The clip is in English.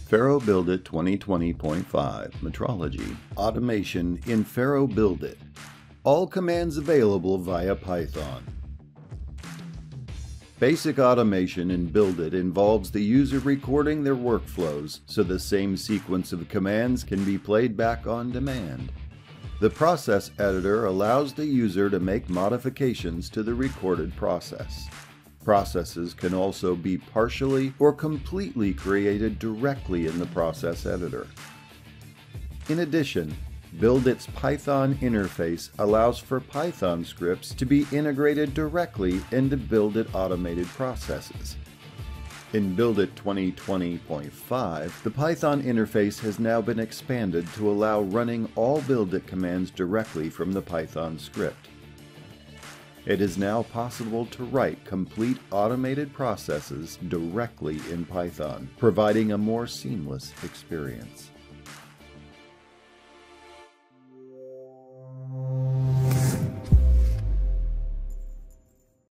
FARO BuildIT 2020.5 Metrology Automation in FARO BuildIT. All commands available via Python. Basic automation in BuildIT involves the user recording their workflows so the same sequence of commands can be played back on demand. The process editor allows the user to make modifications to the recorded process. Processes can also be partially or completely created directly in the process editor. In addition, BuildIT's Python interface allows for Python scripts to be integrated directly into BuildIT automated processes. In BuildIT 2020.5, the Python interface has now been expanded to allow running all BuildIT commands directly from the Python script. It is now possible to write complete automated processes directly in Python, providing a more seamless experience.